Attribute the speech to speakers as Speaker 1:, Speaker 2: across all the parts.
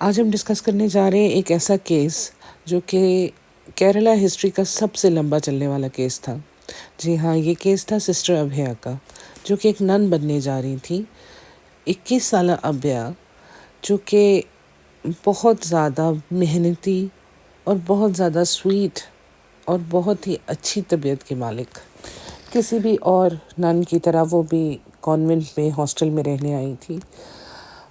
Speaker 1: آج ہم ڈسکس کرنے جا رہے ہیں ایک ایسا کیس جو کہ کیرلا ہسٹری کا سب سے لمبا چلنے والا کیس تھا. جی ہاں، یہ کیس تھا سسٹر ابھیا کا، جو کہ ایک نن بننے جا رہی تھی. 21 سالہ ابھیا، جو کہ بہت زیادہ محنتی اور بہت زیادہ سویٹ اور بہت ہی اچھی طبیعت کی مالک، کسی بھی اور نن کی طرح وہ بھی کانوینٹ میں ہاسٹل میں رہنے آئی تھی.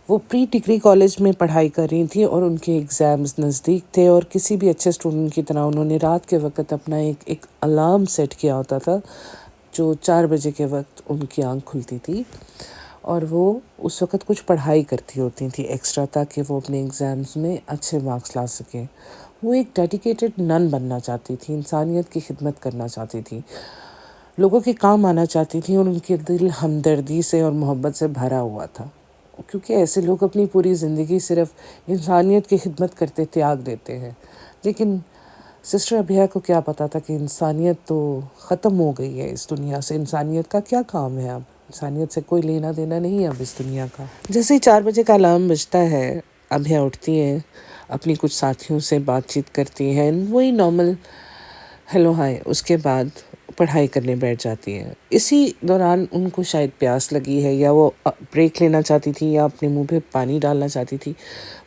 Speaker 1: وہ پری ڈگری کالج میں پڑھائی کر رہی تھی اور ان کے ایگزامز نزدیک تھے، اور کسی بھی اچھے اسٹوڈنٹ کی طرح انہوں نے رات کے وقت اپنا ایک الارم سیٹ کیا ہوتا تھا، جو 4 بجے کے وقت ان کی آنکھ کھلتی تھی، اور وہ اس وقت کچھ پڑھائی کرتی ہوتی تھی ایکسٹرا، تاکہ وہ اپنے ایگزامز میں اچھے مارکس لا سکیں. وہ ایک ڈیڈیکیٹڈ نن بننا چاہتی تھی، انسانیت کی خدمت کرنا چاہتی تھی، لوگوں کے کام آنا چاہتی تھی، اور ان کے دل ہمدردی سے اور محبت سے بھرا ہوا تھا، کیونکہ ایسے لوگ اپنی پوری زندگی صرف انسانیت کی خدمت کرتے تیاگ دیتے ہیں. لیکن سسٹر ابھیا کو کیا پتا تھا کہ انسانیت تو ختم ہو گئی ہے اس دنیا سے. انسانیت کا کیا کام ہے اب؟ انسانیت سے کوئی لینا دینا نہیں ہے اب اس دنیا کا. جیسے ہی 4 بجے کا الارم بجتا ہے، ابھیا اٹھتی ہے، اپنی کچھ ساتھیوں سے بات چیت کرتی ہیں، وہی نارمل ہیلو ہائے، اس کے بعد پڑھائی کرنے بیٹھ جاتی ہے. اسی دوران ان کو شاید پیاس لگی ہے، یا وہ بریک لینا چاہتی تھی، یا اپنے منہ پہ پانی ڈالنا چاہتی تھی.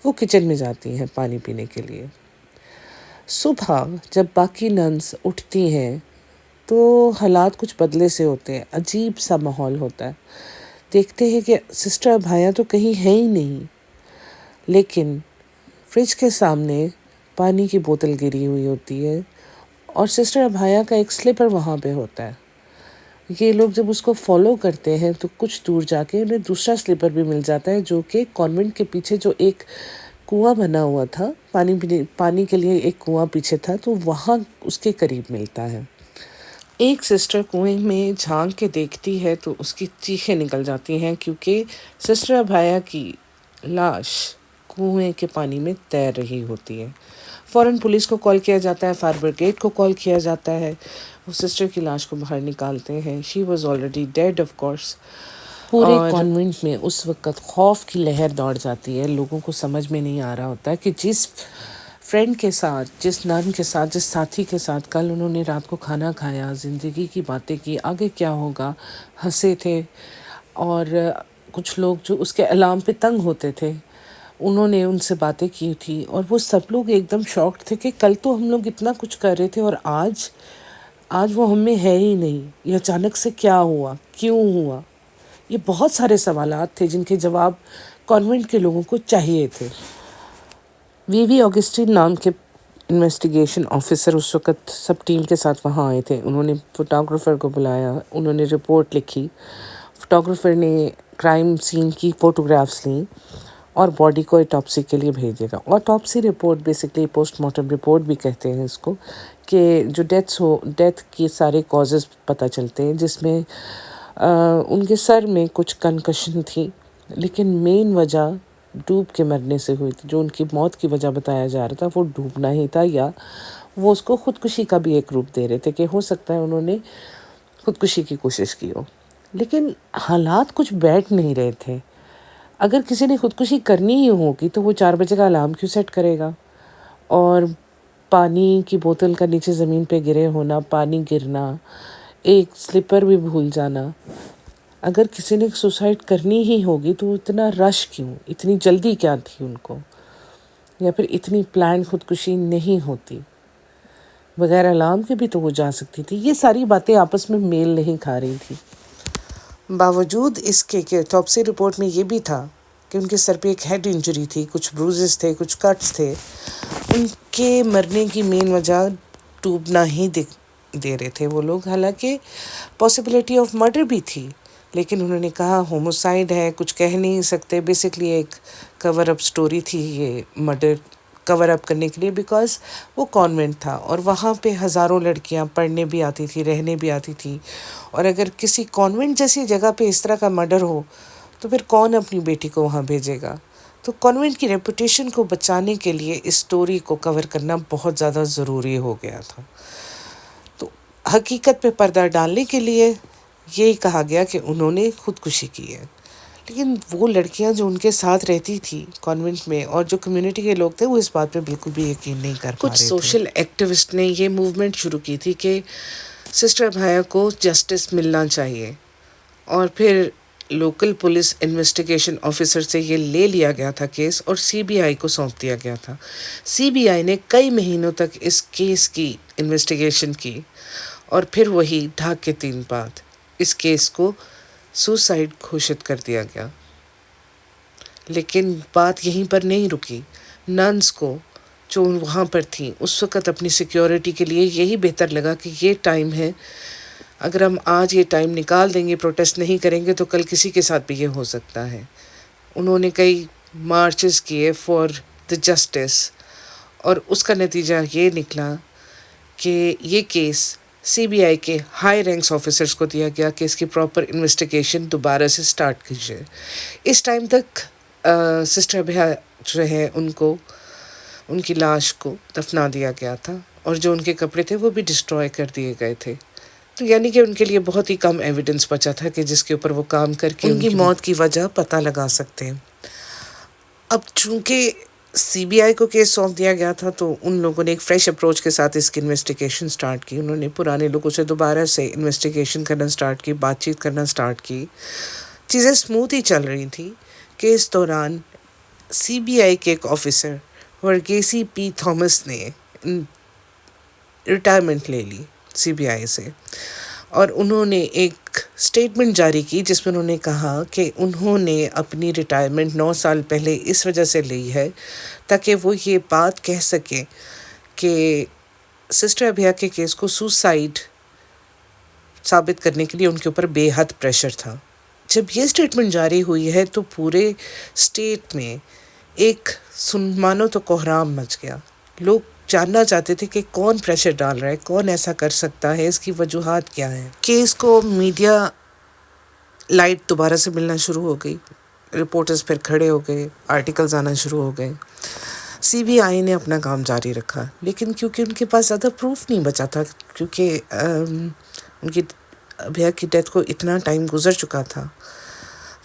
Speaker 1: وہ کچن میں جاتی ہیں پانی پینے کے لیے. صبح جب باقی ننس اٹھتی ہیں تو حالات کچھ بدلے سے ہوتے ہیں، عجیب سا ماحول ہوتا ہے. دیکھتے ہیں کہ سسٹر ابھیا تو کہیں ہے ہی نہیں، لیکن فریج کے سامنے پانی کی بوتل گری ہوئی ہوتی ہے، اور سسٹر ابھیا کا ایک سلیپر وہاں پہ ہوتا ہے. یہ لوگ جب اس کو فالو کرتے ہیں تو کچھ دور جا کے انہیں دوسرا سلیپر بھی مل جاتا ہے، جو کہ کانوینٹ کے پیچھے جو ایک کنواں بنا ہوا تھا، پانی کے لیے ایک کنواں پیچھے تھا، تو وہاں اس کے قریب ملتا ہے. ایک سسٹر کنویں میں جھانک کے دیکھتی ہے تو اس کی چیخیں نکل جاتی ہیں، کیونکہ سسٹر ابھیا کی لاش کنویں کے پانی میں تیر رہی ہوتی ہے. فوراً پولیس کو کال کیا جاتا ہے، فائر بریگیڈ کو کال کیا جاتا ہے. وہ سسٹر کی لاش کو باہر نکالتے ہیں. She was already dead of course. پورے کانوینٹ میں اس وقت خوف کی لہر دوڑ جاتی ہے. لوگوں کو سمجھ میں نہیں آ رہا ہوتا کہ جس فرینڈ کے ساتھ، جس نن کے ساتھ، جس ساتھی کے ساتھ کل انہوں نے رات کو کھانا کھایا، زندگی کی باتیں کی، آگے کیا ہوگا، ہنسے تھے، اور کچھ لوگ جو اس کے الارم پہ تنگ ہوتے تھے، انہوں نے ان سے باتیں کی تھی، اور وہ سب لوگ ایک دم شاکڈ تھے کہ کل تو ہم لوگ اتنا کچھ کر رہے تھے، اور آج وہ ہم میں ہے ہی نہیں. یہ اچانک سے کیا ہوا، کیوں ہوا؟ یہ بہت سارے سوالات تھے جن کے جواب کانوینٹ کے لوگوں کو چاہیے تھے. وی آگسٹین نام کے انویسٹیگیشن آفیسر اس وقت سب ٹیم کے ساتھ وہاں آئے تھے. انہوں نے فوٹوگرافر کو بلایا، انہوں نے رپورٹ لکھی. فوٹوگرافر نے کرائم سین کی فوٹوگرافس لیں اور باڈی کو اٹاپسی کے لیے بھیجے گا. Autopsy report basically post mortem report بھی کہتے ہیں اس کو، کہ جو ڈیتھ کی سارے کازز پتہ چلتے ہیں، جس میں ان کے سر میں کچھ کنکشن تھی، لیکن مین وجہ ڈوب کے مرنے سے ہوئی تھی. جو ان کی موت کی وجہ بتایا جا رہا تھا وہ ڈوبنا ہی تھا، یا وہ اس کو خودکشی کا بھی ایک روپ دے رہے تھے کہ ہو سکتا ہے انہوں نے خودکشی کی کوشش کی ہو. لیکن حالات کچھ بیٹھ نہیں رہے تھے. اگر کسی نے خودکشی کرنی ہی ہوگی تو وہ 4 بجے کا الارم کیوں سیٹ کرے گا؟ اور پانی کی بوتل کا نیچے زمین پہ گرے ہونا، پانی گرنا، ایک سلیپر بھی بھول جانا. اگر کسی نے سوسائڈ کرنی ہی ہوگی تو اتنا رش کیوں، اتنی جلدی کیا تھی ان کو؟ یا پھر اتنی پلان خودکشی نہیں ہوتی؟ بغیر الارم کے بھی تو وہ جا سکتی تھی. یہ ساری باتیں آپس میں میل نہیں کھا رہی تھی. باوجود اس کے کہ اٹاپسی رپورٹ میں یہ بھی تھا کہ ان کے سر پہ ایک ہیڈ انجری تھی، کچھ بروزز تھے، کچھ کٹس تھے، ان کے مرنے کی مین وجہ ڈوبنا ہی دے رہے تھے وہ لوگ. حالانکہ پاسبلٹی آف مرڈر بھی تھی، لیکن انہوں نے کہا ہوموسائڈ ہے، کچھ کہہ نہیں سکتے. بیسکلی ایک کور اپ سٹوری تھی یہ مرڈر کور اپ کرنے کے لیے، بیکاز وہ کانوینٹ تھا اور وہاں پہ ہزاروں لڑکیاں پڑھنے بھی آتی تھی، رہنے بھی آتی تھی. اور اگر کسی کانوینٹ جیسی جگہ پہ اس طرح کا مرڈر ہو تو پھر کون اپنی بیٹی کو وہاں بھیجے گا؟ تو کانوینٹ کی ریپوٹیشن کو بچانے کے لیے اس سٹوری کو کور کرنا بہت زیادہ ضروری ہو گیا تھا. تو حقیقت پہ پردہ ڈالنے کے لیے یہی کہا گیا کہ انہوں نے خودکشی کی ہے. لیکن وہ لڑکیاں جو ان کے ساتھ رہتی تھی کانوینٹ میں اور جو کمیونٹی کے لوگ تھے وہ اس بات پہ بالکل بھی یقین نہیں کر پا رہے تھے. کچھ سوشل ایکٹیوسٹ نے یہ موومنٹ شروع کی تھی کہ سسٹر ابھیا کو جسٹس ملنا چاہیے، اور پھر لوکل پولیس انویسٹیگیشن آفیسر سے یہ لے لیا گیا تھا کیس اور سی بی آئی کو سونپ دیا گیا تھا. سی بی آئی نے کئی مہینوں تک اس کیس کی انویسٹیگیشن کی، اور پھر وہی ڈھاک کے 3 بعد اس کیس کو سوسائڈ گھوشت کر دیا گیا. لیکن بات یہیں پر نہیں رکی. ننس کو جو وہاں پر تھیں اس وقت اپنی سیکیورٹی کے لیے یہی بہتر لگا کہ یہ ٹائم ہے، اگر ہم آج یہ ٹائم نکال دیں گے، پروٹیسٹ نہیں کریں گے، تو کل کسی کے ساتھ بھی یہ ہو سکتا ہے. انہوں نے کئی مارچز کیے فار دا جسٹس، اور اس کا نتیجہ یہ نکلا کہ یہ کیس سی بی آئی کے ہائی رینکس آفیسرس کو دیا گیا کہ اس کی پراپر انویسٹیگیشن دوبارہ سے سٹارٹ کیجیے. اس ٹائم تک سسٹر ابھیا جو ہے ان کی لاش کو دفنا دیا گیا تھا، اور جو ان کے کپڑے تھے وہ بھی ڈسٹروائے کر دیے گئے تھے. تو یعنی کہ ان کے لیے بہت ہی کم ایویڈنس بچا تھا کہ جس کے اوپر وہ کام کر کے ان کی موت کی وجہ پتہ لگا سکتے ہیں. اب چونکہ سی بی آئی کو کیس سونپ دیا گیا تھا تو ان لوگوں نے ایک فریش اپروچ کے ساتھ اس کی انویسٹیگیشن سٹارٹ کی. انہوں نے پرانے لوگوں سے دوبارہ سے انویسٹیگیشن کرنا سٹارٹ کی، بات چیت کرنا سٹارٹ کی. چیزیں اسموتھ ہی چل رہی تھیں کہ اس دوران سی بی آئی کے ایک آفیسر ورگیسی پی تھامس نے ریٹائرمنٹ لے لی سی بی آئی سے، اور انہوں نے ایک اسٹیٹمنٹ جاری کی جس میں انہوں نے کہا کہ انہوں نے اپنی ریٹائرمنٹ 9 سال پہلے اس وجہ سے لی ہے تاکہ وہ یہ بات کہہ سکیں کہ سسٹر ابھیا کے کیس کو سوسائڈ ثابت کرنے کے لیے ان کے اوپر بے حد پریشر تھا. جب یہ اسٹیٹمنٹ جاری ہوئی ہے تو پورے اسٹیٹ میں ایک مانو تو کوہرام مچ گیا. لوگ جاننا چاہتے تھے کہ کون پریشر ڈال رہا ہے، کون ایسا کر سکتا ہے، اس کی وجوہات کیا ہیں. کیس کو میڈیا لائٹ دوبارہ سے ملنا شروع ہو گئی، رپورٹرز پھر کھڑے ہو گئے، آرٹیکلز آنا شروع ہو گئے. سی بی آئی نے اپنا کام جاری رکھا، لیکن کیونکہ ان کے پاس زیادہ پروف نہیں بچا تھا، کیونکہ ان کی ابھیا کی ڈیتھ کو اتنا ٹائم گزر چکا تھا،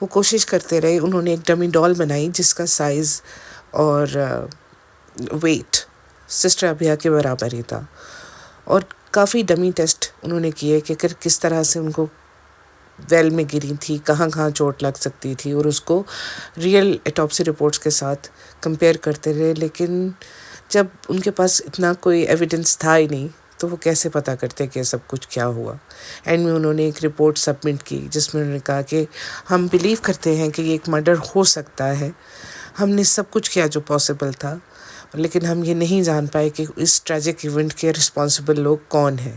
Speaker 1: وہ کوشش کرتے رہے. انہوں نے ایک ڈمی ڈال بنائی جس کا سائز اور ویٹ سسٹر ابھیا کے برابر ہی تھا، اور کافی ڈمی ٹیسٹ انہوں نے کیے کہ کس طرح سے ان کو ویل میں گری تھی، کہاں کہاں چوٹ لگ سکتی تھی، اور اس کو ریئل ایٹاپسی رپورٹس کے ساتھ کمپیئر کرتے رہے. لیکن جب ان کے پاس اتنا کوئی ایویڈنس تھا ہی نہیں تو وہ کیسے پتہ کرتے کہ سب کچھ کیا ہوا. اینڈ میں انہوں نے ایک رپورٹ سبمٹ کی جس میں انہوں نے کہا کہ ہم بلیو کرتے ہیں کہ یہ ایک مرڈر ہو سکتا ہے، ہم نے سب کچھ کیا جو پاسبل تھا، لیکن ہم یہ نہیں جان پائے کہ اس ٹریجک ایونٹ کے رسپانسبل لوگ کون ہیں.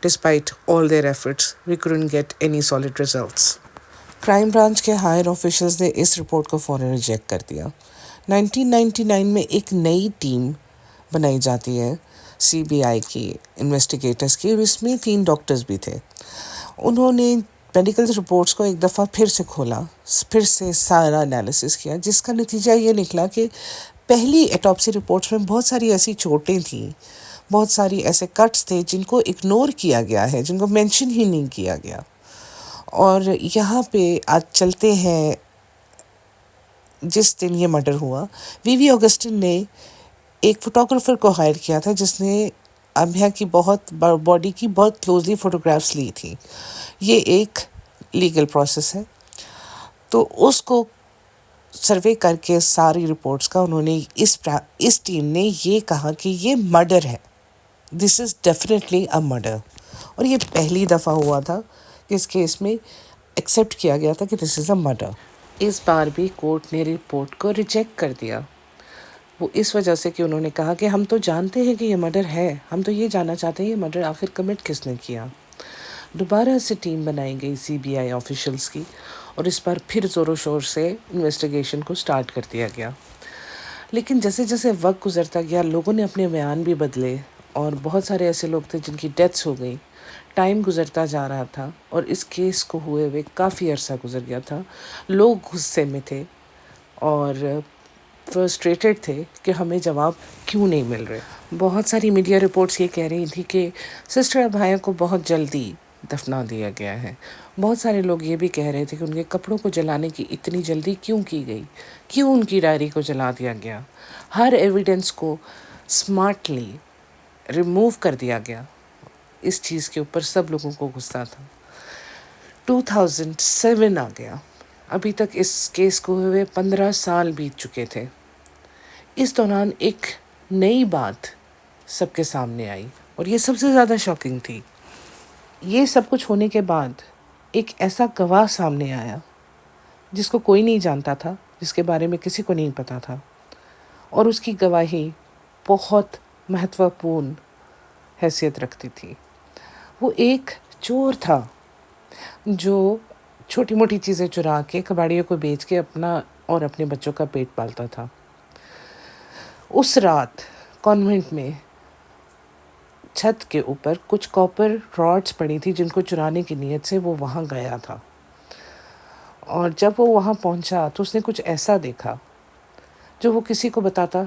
Speaker 1: Despite all their efforts, we couldn't get any solid results. Crime branch کے ہائر آفیشلز نے اس رپورٹ کو فوراً ریجیکٹ کر دیا. 1999 میں ایک نئی ٹیم بنائی جاتی ہے سی بی آئی کی انویسٹیگیٹرز کی، اور اس میں 3 ڈاکٹرز بھی تھے. انہوں نے میڈیکل رپورٹس کو ایک دفعہ پھر سے کھولا، پھر سے سارا انالیسس کیا، جس کا نتیجہ یہ نکلا کہ پہلی ایٹاپسی رپورٹس میں بہت ساری ایسی چوٹیں تھیں، بہت ساری ایسے کٹس تھے جن کو اگنور کیا گیا ہے، جن کو مینشن ہی نہیں کیا گیا. اور یہاں پہ آج چلتے ہیں جس دن یہ مرڈر ہوا، وی وی اگسٹن نے ایک فوٹوگرافر کو ہائر کیا تھا جس نے ابھیا کی بہت باڈی کی بہت کلوزلی فوٹوگرافس لی تھی. یہ ایک لیگل پروسیس ہے. تو اس کو سروے کر کے ساری رپورٹس کا انہوں نے اس ٹیم نے یہ کہا کہ یہ مرڈر ہے، دس از ڈیفینیٹلی اے مرڈر. اور یہ پہلی دفعہ ہوا تھا کہ اس کیس میں ایکسیپٹ کیا گیا تھا کہ دس از اے مرڈر. اس بار بھی کورٹ نے رپورٹ کو ریجیکٹ کر دیا، وہ اس وجہ سے کہ انہوں نے کہا کہ ہم تو جانتے ہیں کہ یہ مرڈر ہے، ہم تو یہ جاننا چاہتے ہیں یہ مرڈر آخر کمٹ کس نے کیا. دوبارہ سے ٹیم بنائی گئی سی بی آئی آفیشلز کی، اور اس پر پھر زور و شور سے انویسٹیگیشن کو سٹارٹ کر دیا گیا. لیکن جیسے جیسے وقت گزرتا گیا لوگوں نے اپنے بیان بھی بدلے، اور بہت سارے ایسے لوگ تھے جن کی ڈیتھس ہو گئی. ٹائم گزرتا جا رہا تھا اور اس کیس کو ہوئے ہوئے کافی عرصہ گزر گیا تھا. لوگ غصے میں تھے اور فرسٹریٹڈ تھے کہ ہمیں جواب کیوں نہیں مل رہے. بہت ساری میڈیا رپورٹس یہ کہہ رہی تھی کہ سسٹر ابھیا کو بہت جلدی دفنا دیا گیا ہے۔ بہت سارے لوگ یہ بھی کہہ رہے تھے کہ ان کے کپڑوں کو جلانے کی اتنی جلدی کیوں کی گئی، کیوں ان کی ڈائری کو جلا دیا گیا، ہر ایویڈنس کو سمارٹلی ریموو کر دیا گیا۔ اس چیز کے اوپر سب لوگوں کو غصہ تھا۔ 2007 آ گیا، ابھی تک اس کیس کو ہوئے 15 سال بیت چکے تھے۔ اس دوران ایک نئی بات سب کے سامنے آئی اور یہ سب سے زیادہ شاکنگ تھی۔ یہ سب کچھ ہونے کے بعد ایک ایسا گواہ سامنے آیا جس کو کوئی نہیں جانتا تھا، جس کے بارے میں کسی کو نہیں پتا تھا، اور اس کی گواہی بہت مہتوپورن حیثیت رکھتی تھی۔ وہ ایک چور تھا جو چھوٹی موٹی چیزیں چرا کے کباڑیوں کو بیچ کے اپنا اور اپنے بچوں کا پیٹ پالتا تھا۔ اس رات کانوینٹ میں چھت کے اوپر کچھ کاپر راڈس پڑی تھی جن کو چرانے کی نیت سے وہ وہاں گیا تھا، اور جب وہ وہاں پہنچا تو اس نے کچھ ایسا دیکھا جو وہ کسی کو بتاتا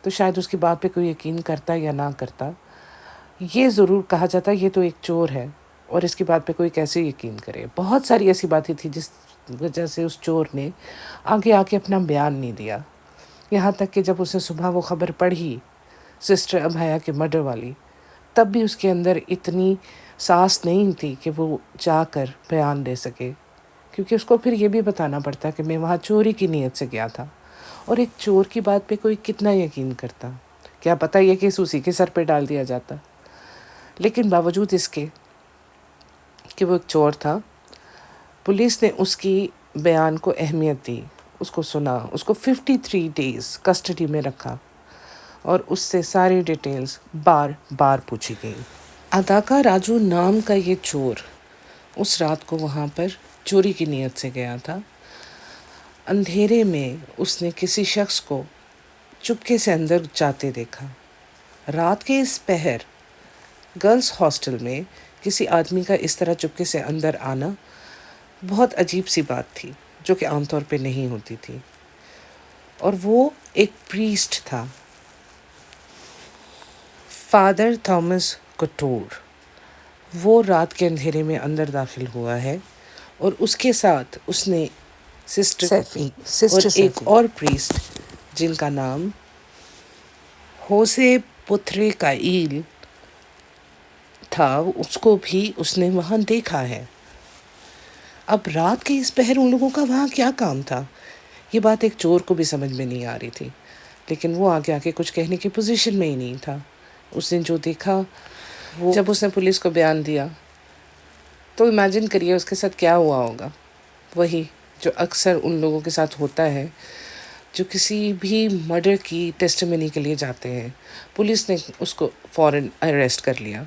Speaker 1: تو شاید اس کی بات پہ کوئی یقین کرتا یا نہ کرتا۔ یہ ضرور کہا جاتا یہ تو ایک چور ہے اور اس کی بات پہ کوئی کیسے یقین کرے۔ بہت ساری ایسی باتیں تھیں جس وجہ سے اس چور نے آگے آ کے اپنا بیان نہیں دیا، یہاں تک کہ جب اس نے صبح وہ خبر پڑھی سسٹر ابھیا کے مرڈر والی، تب بھی اس کے اندر اتنی ساس نہیں تھی کہ وہ جا کر بیان دے سکے، کیونکہ اس کو پھر یہ بھی بتانا پڑتا کہ میں وہاں چوری کی نیت سے گیا تھا، اور ایک چور کی بات پہ کوئی کتنا یقین کرتا، کیا پتہ یہ کیس اسی کے سر پہ ڈال دیا جاتا۔ لیکن باوجود اس کے کہ وہ ایک چور تھا، پولیس نے اس کی بیان کو اہمیت دی، اس کو سنا، اس کو 53 days کسٹڈی میں رکھا اور اس سے ساری ڈیٹیلز بار بار پوچھی گئی۔ اداکار راجو نام کا یہ چور اس رات کو وہاں پر چوری کی نیت سے گیا تھا۔ اندھیرے میں اس نے کسی شخص کو چپکے سے اندر جاتے دیکھا۔ رات کے اس پہر گرلز ہاسٹل میں کسی آدمی کا اس طرح چپکے سے اندر آنا بہت عجیب سی بات تھی جو کہ عام طور پہ نہیں ہوتی تھی، اور وہ ایک پریسٹ تھا، فادر تھامس کٹور۔ وہ رات کے اندھیرے میں اندر داخل ہوا ہے اور اس کے ساتھ اس نے سسٹر اور ایک اور پریسٹ جن کا نام ہوسے پترے کائیل تھا، اس کو بھی اس نے وہاں دیکھا ہے۔ اب رات کے اس پہر ان لوگوں کا وہاں کیا کام تھا، یہ بات ایک چور کو بھی سمجھ میں نہیں آ رہی تھی، لیکن وہ آگے آ کے کچھ کہنے کی پوزیشن میں ہی نہیں تھا۔ اس نے جو دیکھا، وہ جب اس نے پولیس کو بیان دیا تو امیجن کریے اس کے ساتھ کیا ہوا ہوگا۔ وہی جو اکثر ان لوگوں کے ساتھ ہوتا ہے جو کسی بھی مرڈر کی ٹیسٹیمنی کے لیے جاتے ہیں۔ پولیس نے اس کو فوراً اریسٹ کر لیا،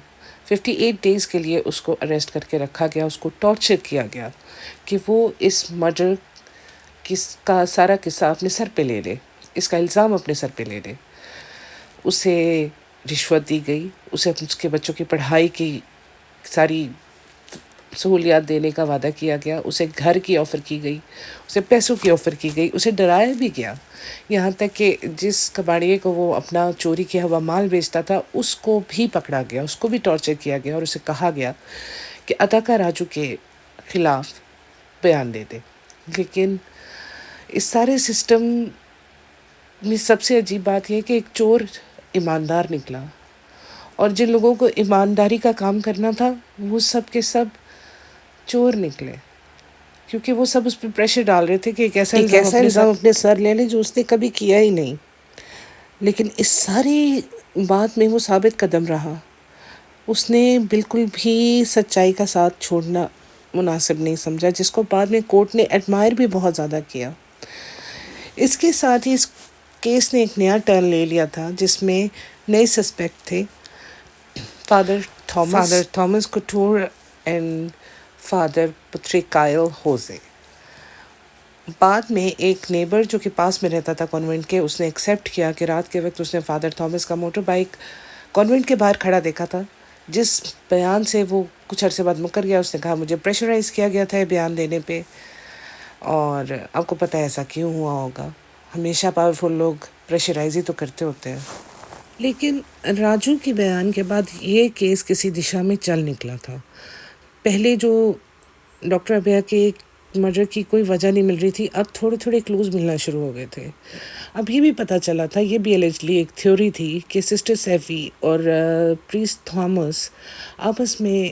Speaker 1: 58 days کے لیے اس کو اریسٹ کر کے رکھا گیا، اس کو ٹارچر کیا گیا کہ وہ اس مرڈر کا سارا قصہ اپنے سر پہ لے لے، اس کا الزام اپنے سر پہ لے لے۔ اسے رشوت دی گئی، اسے اس کے بچوں کی پڑھائی کی ساری سہولیات دینے کا وعدہ کیا گیا، اسے گھر کی آفر کی گئی، اسے پیسوں کی آفر کی گئی، اسے ڈرایا بھی گیا، یہاں تک کہ جس کباڑیے کو وہ اپنا چوری کیا ہوا مال بیچتا تھا اس کو بھی پکڑا گیا، اس کو بھی ٹارچر کیا گیا، اور اسے کہا گیا کہ اداکار راجو کے خلاف بیان دے دے۔ لیکن اس سارے سسٹم میں سب سے عجیب بات یہ ہے کہ ایک چور ایماندار نکلا، اور جن لوگوں کو ایمانداری کا کام کرنا تھا وہ سب کے سب چور نکلے، کیونکہ وہ سب اس پہ پریشر ڈال رہے تھے کہ ایک ایسا الزام اپنے سر لے لے جو اس نے کبھی کیا ہی نہیں۔ لیکن اس ساری بات میں وہ ثابت قدم رہا، اس نے بالکل بھی سچائی کا ساتھ چھوڑنا مناسب نہیں سمجھا، جس کو بعد میں کورٹ نے ایڈمائر بھی بہت زیادہ کیا۔ اس کے ساتھ ہی اس کیس نے ایک نیا ٹرن لے لیا تھا جس میں نئے سسپیکٹ تھے، father Thomas Kittur and father پتریکائل ہوزے۔ بعد میں ایک نیبر جو کہ پاس میں رہتا تھا کانوینٹ کے، اس نے ایکسیپٹ کیا کہ رات کے وقت اس نے فادر تھامس کا موٹر بائک کانوینٹ کے باہر کھڑا دیکھا تھا، جس بیان سے وہ کچھ عرصے بعد مکر گیا۔ اس نے کہا مجھے پریشرائز کیا گیا تھا یہ بیان دینے پہ، اور آپ کو پتہ ہے ایسا کیوں ہوا ہوگا، ہمیشہ پاورفل لوگ پریشرائز ہی تو کرتے ہوتے ہیں۔ لیکن راجو کے بیان کے بعد یہ کیس کسی دشا میں چل نکلا تھا۔ پہلے جو ڈاکٹر ابھیا کے مرڈر کی کوئی وجہ نہیں مل رہی تھی، اب تھوڑے تھوڑے کلوز ملنا شروع ہو گئے تھے. اب یہ بھی پتہ چلا تھا، یہ بھی الجلی ایک تھیوری تھی کہ سسٹر سیفی اور پریسٹ تھامس آپس میں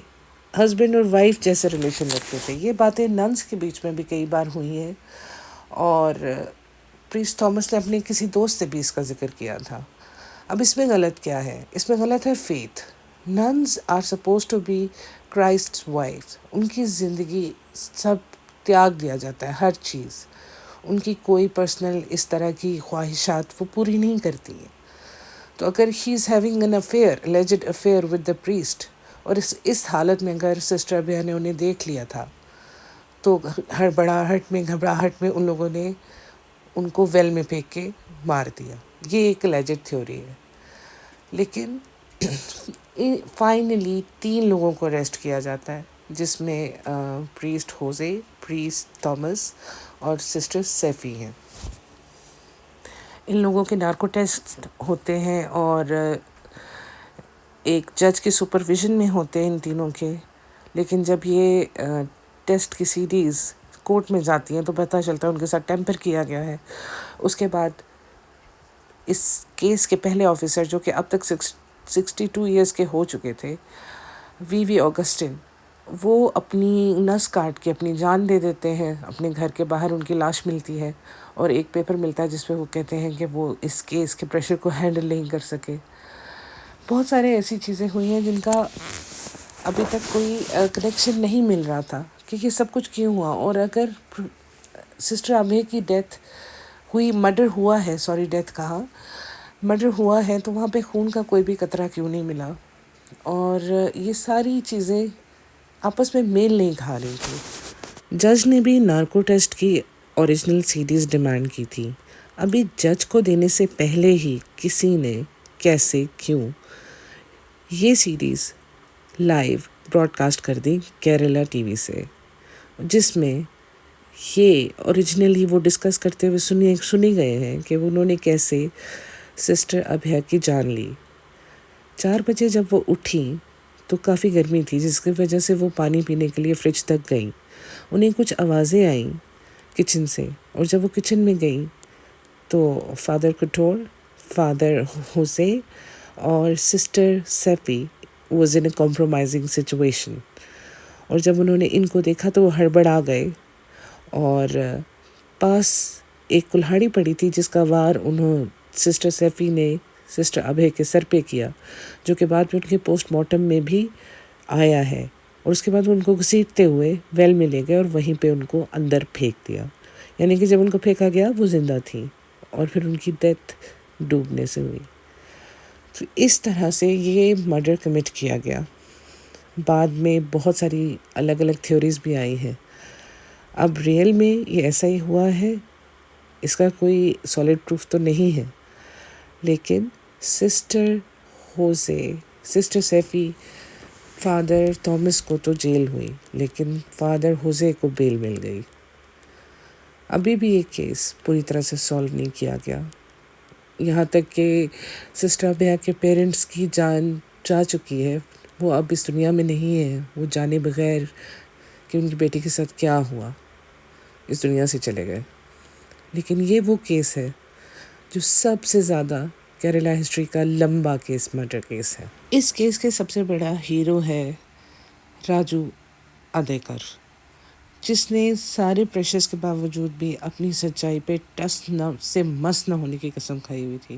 Speaker 1: ہسبینڈ اور وائف جیسے ریلیشن رکھتے تھے. یہ باتیں ننس کے بیچ میں بھی کئی بار ہوئی ہیں، اور پریسٹ تھامس نے اپنے کسی دوست سے بھی اس کا ذکر کیا تھا. اب اس میں غلط کیا ہے؟ اس میں غلط ہے faith. Nuns are suppose to be Christ wife. ان کی زندگی سب تیاگ دیا جاتا ہے، ہر چیز. ان کی کوئی پرسنل اس طرح کی خواہشات وہ پوری نہیں کرتی ہیں. تو اگر he is having an affair, alleged affair with the priest, اور اس حالت میں اگر سسٹر ابھیا نے انہیں دیکھ لیا تھا، تو ہڑبڑاہٹ میں، گھبراہٹ میں ان لوگوں نے ان کو ویل میں پھینک کے مار دیا. یہ ایک الیجڈ تھیوری ہے. لیکن فائنلی 3 لوگوں کو اریسٹ کیا جاتا ہے، جس میں پریسٹ ہوزے، پریسٹ تھامس اور سسٹر سیفی ہیں. ان لوگوں کے نارکو ٹیسٹ ہوتے ہیں اور ایک جج کے سپرویژن میں ہوتے ہیں ان تینوں کے. لیکن جب یہ ٹیسٹ کی سیریز کورٹ میں جاتی ہیں تو پتہ چلتا ہے ان کے ساتھ ٹیمپر کیا گیا ہے. اس کے بعد اس کیس کے پہلے آفیسر، جو کہ اب تک 62 ایئرس کے ہو چکے تھے، وی آگسٹن، وہ اپنی نس کاٹ کے اپنی جان دے دیتے ہیں. اپنے گھر کے باہر ان کی لاش ملتی ہے اور ایک پیپر ملتا ہے جس پہ وہ کہتے ہیں کہ وہ اس کیس کے پریشر کو ہینڈل نہیں کر سکے. بہت سارے ایسی چیزیں ہوئی ہیں جن کا ابھی تک کوئی کنیکشن نہیں مل رہا تھا کہ یہ سب کچھ کیوں ہوا. اور اگر سسٹر ابھے کی ڈیتھ ہوئی، ڈیتھ کہا، مرڈر ہوا ہے، تو وہاں پہ خون کا کوئی بھی قطرہ کیوں نہیں ملا؟ اور یہ ساری چیزیں آپس میں میل نہیں کھا رہی تھی. جج نے بھی نارکو ٹیسٹ کی اوریجنل سیریز ڈیمانڈ کی تھی. ابھی جج کو دینے سے پہلے ہی کسی نے کیسے کیوں یہ سیریز لائیو براڈ کاسٹ کر دی کیرلا ٹی وی سے، جس میں یہ اوریجنلی وہ ڈسکس کرتے ہوئے سنی گئے ہیں کہ انہوں نے کیسے سسٹر ابھیا کی جان لی. 4 بجے جب وہ اٹھیں تو کافی گرمی تھی، جس کی وجہ سے وہ پانی پینے کے لیے فریج تک گئیں. انہیں کچھ آوازیں آئیں کچن سے، اور جب وہ کچن میں گئیں تو فادر کٹور، فادر ہوسے اور sister Saifi was in a compromising situation. اور جب انہوں نے ان کو دیکھا تو وہ ہڑبڑا گئے، اور پاس ایک کلہاڑی پڑی تھی جس کا وار سسٹر سیفی نے سسٹر ابھے کے سر پہ کیا، جو کہ بعد میں ان کے پوسٹ مارٹم میں بھی آیا ہے. اور اس کے بعد وہ ان کو گھسیٹتے ہوئے ویل میں لے گئے اور وہیں پہ ان کو اندر پھینک دیا. یعنی کہ جب ان کو پھینکا گیا وہ زندہ تھیں، اور پھر ان کی ڈیتھ ڈوبنے سے ہوئی. تو اس طرح سے یہ مرڈر کمٹ کیا گیا. بعد میں بہت ساری الگ الگ تھیوریز بھی آئی ہیں. اب ریئل میں یہ ایسا ہی ہوا ہے، اس کا کوئی سالڈ پروف تو نہیں ہے. لیکن سسٹر سیفی، فادر تھامس کو تو جیل ہوئی، لیکن فادر ہوزے کو بیل مل گئی. ابھی بھی یہ کیس پوری طرح سے سالو نہیں کیا گیا. یہاں تک کہ سسٹر ابھیا کے پیرنٹس کی جان جا چکی ہے، وہ اب اس دنیا میں نہیں ہے. وہ جانے بغیر کہ ان کی بیٹی کے ساتھ کیا ہوا اس دنیا سے چلے گئے. لیکن یہ وہ کیس ہے جو سب سے زیادہ کیرلا ہسٹری کا لمبا کیس، مرڈر کیس ہے. اس کیس کے سب سے بڑا ہیرو ہے راجو ادیکر، جس نے سارے پریشرز کے باوجود بھی اپنی سچائی پہ ٹس سے مس نہ ہونے کی قسم کھائی ہوئی تھی.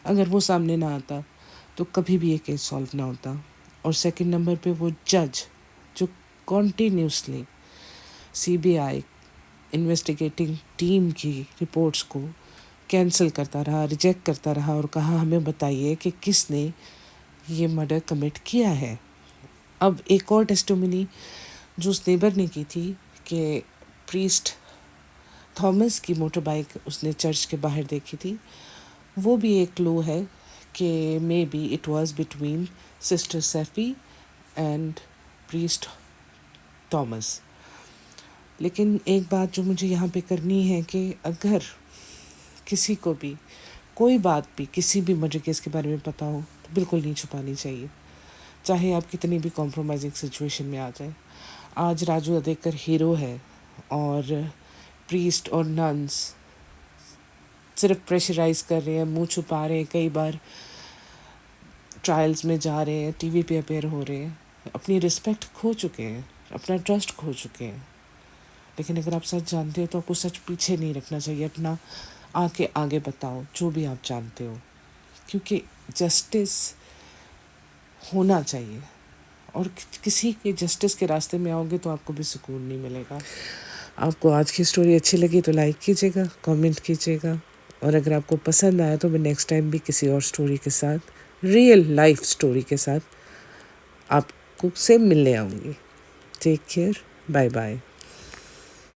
Speaker 1: اگر وہ سامنے نہ آتا تو کبھی بھی یہ کیس سالو نہ ہوتا. اور سیکنڈ نمبر پہ وہ جج جو کنٹینیوسلی CBI انویسٹیگیٹنگ ٹیم کی رپورٹس کو کینسل کرتا رہا، ریجیکٹ کرتا رہا، اور کہا ہمیں بتائیے کہ کس نے یہ مرڈر کمٹ کیا ہے. اب ایک اور ٹیسٹومنی جو اس نیبر نے کی تھی کہ پریسٹ تھامس کی موٹر بائک اس نے چرچ کے باہر دیکھی تھی، وہ بھی ایک کلو ہے کہ may be it was between sister Sephy and priest Thomas. لیکن ایک بات جو مجھے یہاں پہ کرنی ہے کہ اگر کسی کو بھی کوئی بات بھی کسی بھی مرڈر کیس کے بارے میں پتہ ہو تو بالکل نہیں چھپانی چاہیے. چاہے آپ کتنی بھی کمپرومائزنگ سچویشن میں آ جائیں. آج راجو ادیکر ہیرو ہے اور پریسٹ اور ننس صرف پریشرائز کر رہے ہیں, منہ چھپا رہے ہیں, کئی بار ٹرائلز میں جا رہے ہیں, ٹی وی پہ اپیئر ہو رہے ہیں, اپنی رسپیکٹ کھو چکے ہیں, اپنا ٹرسٹ کھو چکے ہیں. لیکن اگر آپ سچ جانتے ہو تو آپ کو سچ پیچھے نہیں رکھنا چاہیے, اپنا آگے بتاؤ جو بھی آپ جانتے ہو, کیونکہ جسٹس ہونا چاہیے. اور کسی کے جسٹس کے راستے میں آؤ گے تو آپ کو بھی سکون نہیں ملے گا. آپ کو آج کی اسٹوری اچھی لگی تو لائک کیجیے گا, کامنٹ کیجیے گا, اور اگر آپ کو پسند آیا تو میں نیکسٹ ٹائم بھی کسی اور اسٹوری کے ساتھ, ریئل لائف اسٹوری کے ساتھ آپ کو سے ملنے آؤں گی. Take care, bye bye.